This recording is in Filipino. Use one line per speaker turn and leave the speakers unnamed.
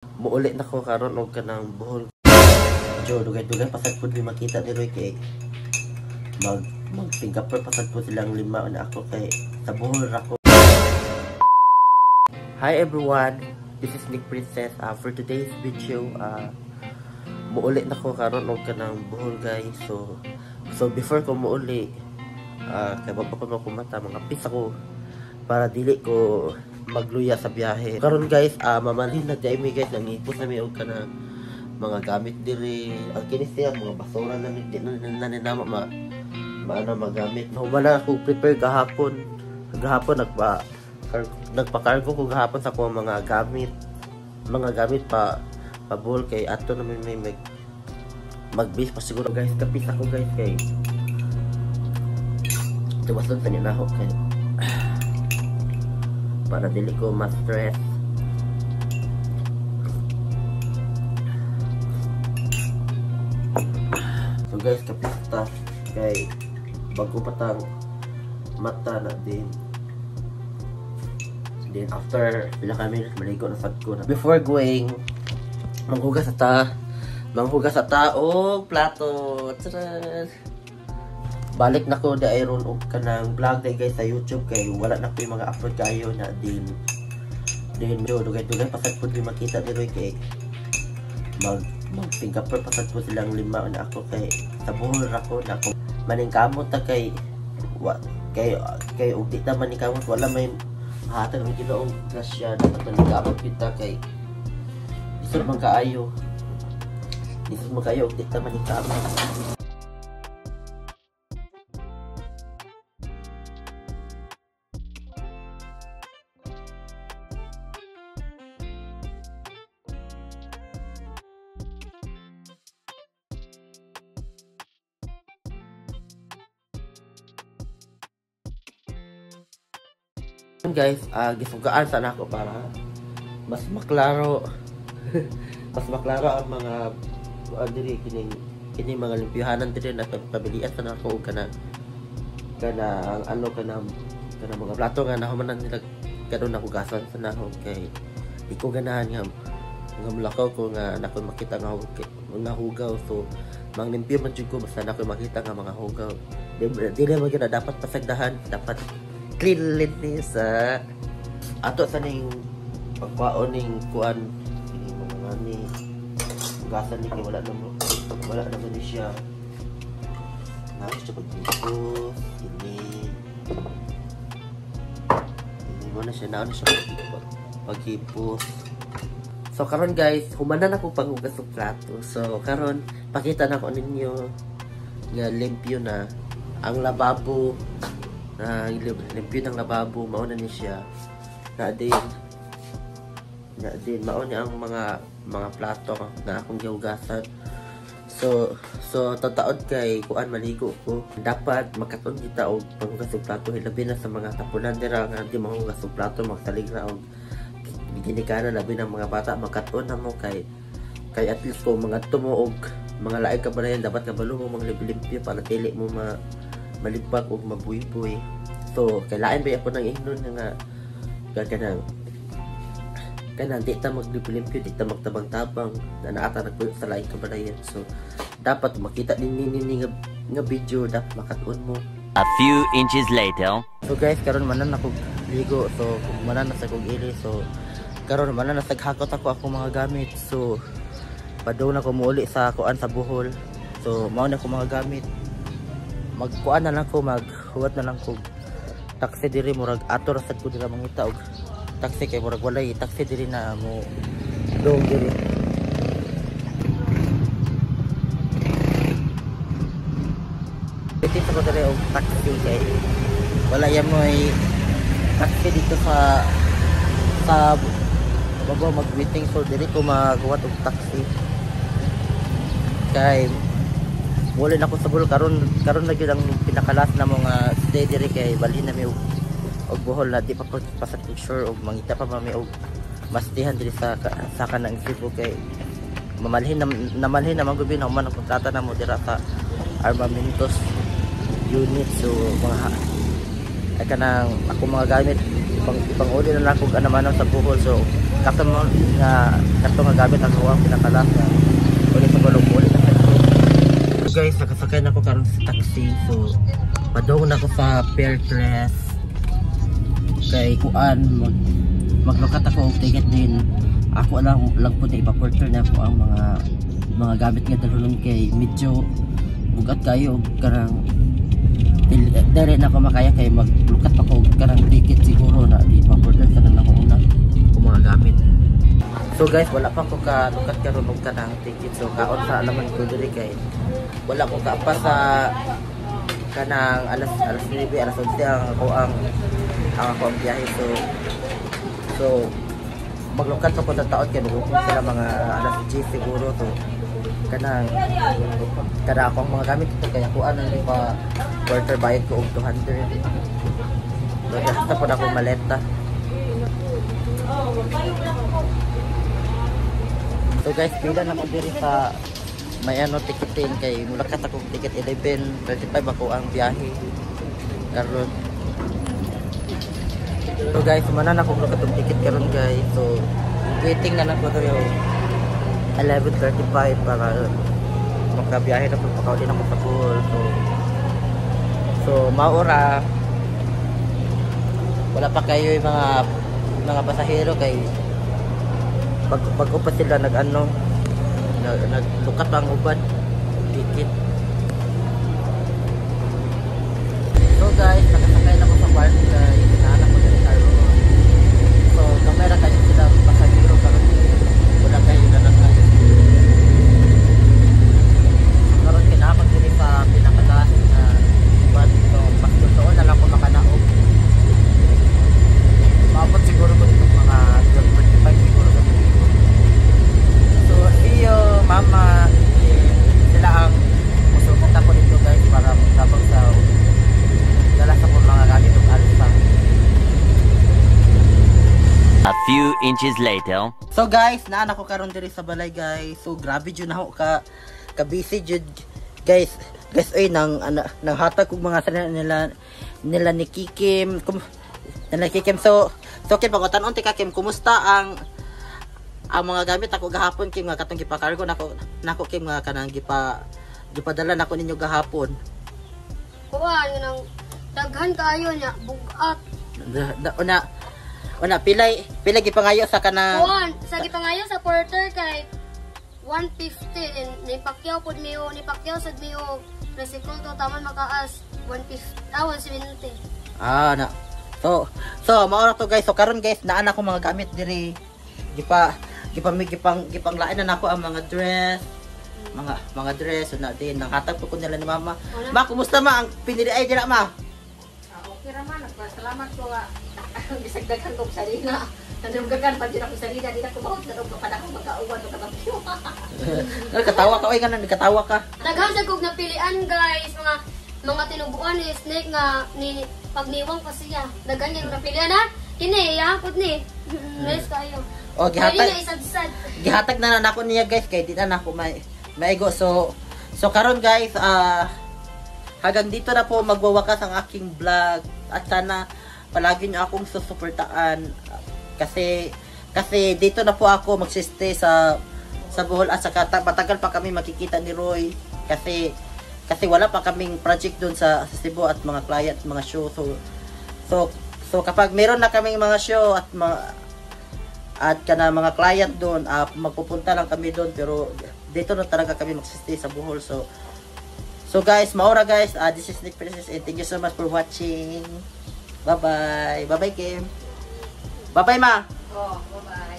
Muulit na ko karon og kanang buhol. Jo dugay-dugay pasad pud di makita ni Roy kay mag Singapore pasad pud silang lima na ako kay sa buhol ra ko. Hi everyone, this is Nick Princess. For today's video, muulit na ko karon og kanang buhol guys. So before ko muuli, kay baba ko kumata mga pisa ko para dili ko magluya sa biyahe. Karon guys, mamalhin na dai mi guys, nangipos na mi og kanang mga gamit diri. Ang kinis niya mga basura na mi din na ninama maano magamit. Wala ako prepare gahapon. Gahapon nagpa-cargo ko gahapon sa akong mga gamit pa buhol kay ato na may mag-base pa siguro guys. Kapis ako guys kay tuwason sa ninaho kay para dili ko ma-stress. So guys, kapista kay bago patang mata na din. Then after pila kami maligo na sad ko na. Before going manghugas sa tao plato. Tara. Balik na ko da iron og kanang vlog day guys sa YouTube kay wala na ko yung mga upload kayo na din dugay-dugay pasad pud di makita ni Roy kay mag Singapore pasad pud silang lima na ako kay sa buhol ra ko na ako maningkamot ta kay og di ta maningkamot wala may hatag ng Ginoong grasya dapat maningkamot kita kay isod man kaayo og di ta maningkamot. Guys, gisugaan sana ako para mas maklaro ang mga diri kini mga limpyahanan diri na pabilian sana ako kana mga plato nga nahumanan nila kadon ako gasan sana ako kay di ko ganahan nga mulakaw ko nga nako makita nga hugaw. So manglimpyo man jud ko basta nako makita nga mga hugaw. Dili mo gyud dapat pasagdahan, dapat cleanliness ato sa ning pagbaon ning kuan ini mga ngani gasan ni kay wala naman ni siya siya pagpipos ini mo na siya paghipos. So karon guys, humanan ako panghugas og plato. So karon pakita na ko ninyo nga limpyo na ang lababo. Limpyo ng lababo, mauna ni siya na din mauna niya ang mga plato na akong gihugasan. So tataod kay kuan maligo ko dapat makaton kita og panghugas og plato labi na sa mga tapunan dira nga di mahugas og plato magsalig ra og ginikanan labi ng mga bata makaton na mo kay at least ko mga tumo og mga laing kabanayan dapat kabalo mo mga limpyo para dili mo malibag o mabuy-buy. So kailangan ba ako nang ihnon nga kanang di ta maglimpyo, di ta magtabang-tabang na naata nagpuyo sa laing kabanayan. So dapat makita nini nga video dapat makatuon mo.
A few inches later.
So guys, karon manan ako ligo. So manan na sa kog ili. So karon manan na saghakot ako mga gamit. So padaw na ko muuli sa kuan sa buhol. So mao na ko mga gamit. Magkuan na lang ko, maghuwat na lang ko taxi diri murag ato ra sad ko dira mangita og taxi kay murag walay taxi diri na mo dong diri. Dito ko diri og taxi kay wala ya moy taxi dito sa baba mag-waiting. So diri ko maghuwat og taxi kay wala na ko sa buhol karon lagi ang pinakalas na mga stay diri kay balhin na mi og buhol na di pa pasat sure og mangita pa mami og mastihan diri sa kanang Cebu kay mamalhin naman gubi na man ang kontrata na mo dira sa armamentos unit. So mga kanang ako mga gamit ipang uli na lang kung ano man sa buhol. So kato nga gamit ako ang pinakalas na ulit sa balong ulit. So guys, nakasakay na ako karon sa taxi. So padong na ako sa Faircrest kay kuan maglukat ako og ticket din. Ako lang po na ipa-porter na ako ang mga gamit nga dalhon kay medyo bugat kayo og karang dere na ako makaya kay maglukat ako og karang ticket siguro na di pa-porter ka na ako una kung mga gamit. So guys, wala pa ko ka lukat karon og kanang ticket. So kaon sa alaman ko diri kay wala ko kaapa sa kanang alas 9 alas 11 ang ako ang biyahe. So maglukat ko sa taon kay maghukom sila mga alas 10 siguro. So kanang kada akong mga gamit ito kaya kuan ni pa quarter bayad ko og 200. Basta po na akong maleta. So guys, pila na ko diri sa may ticketing kay mulakat akong ticket 11:35 ako ang biyahe karon. So guys, manan ako mulakat og ticket karon guys. So waiting na lang ko diri 11:35 para makabiyahe na po pakauli na ko sa pool. So maura wala pa kayo yung mga pasahero kay bago pa sila naglukat ang uban ticket. So guys, nakasakay na ko sa bar guys. Naanak ko na karon. So kamera kayo sila pasahero karon wala kayo na nagkayo. Karon kinapag diri pa pinakataas na but so pastor doon na lang ko makanaog. Maabot siguro ko dito mga 12:45 siguro ko. So see you mama. Sila ang musugot ako dito guys para magtabang sa dala sa mga gamit ng alsa.
A few inches later.
So guys, naan ako karon diri sa balay guys. So grabe jud ako ka busy jud guys. Guys ay nang hatag kog mga sana nila ni Kikim. So Kim pangutan-on ti ka Kim, kumusta ang mga gamit ako gahapon Kim nga katong gipakargo nako Kim nga kanang gipadala nako ninyo gahapon.
Kuan nang daghan kaayo nya bugat.
Una pilay gipangayo sa kanang
Kuan sa gipangayo sa porter kay 150 ni Pacquiao pod miyo ni Pacquiao sad miyo recycle to taman makaas 170.
na. So mao na to guys. So karon guys, naan ako mga gamit diri. Gipang lain na nako ang mga dress. Mga dress na din nang hatag ko nila ni mama. Ma, kumusta ma ang pinili ay dira ma?
Okay ra man, salamat ko nga. Bisag daghan ko sa rina. Nandugagan pa din ako sa rina, di na ko mawag na pa na akong magkauwan to kabagyo.
Katawa ka oy ganan, katawa ka.
Daghan sa kog napilian guys, mga tinubuan ni snake nga ni pagniwang pa siya. Daghan yung napilian ha. Kini ya pud ni. Nice kayo.
O gihatag na nako niya guys kay di na nako maigo. So karon guys, hanggang dito na po magwawakas ang aking vlog at sana palagi niyo akong susuportaan kasi dito na po ako magsistay sa Bohol at saka matagal pa kami makikita ni Roy kasi wala pa kaming project doon sa Cebu at mga client, mga show. So kapag meron na kaming mga show at mga client doon, magpupunta lang kami doon pero dito na talaga kami magsistay sa Bohol. So guys, maura guys, this is Nick Princess and thank you so much for watching. Bye bye Kim. Bye bye ma.
Oh, bye bye.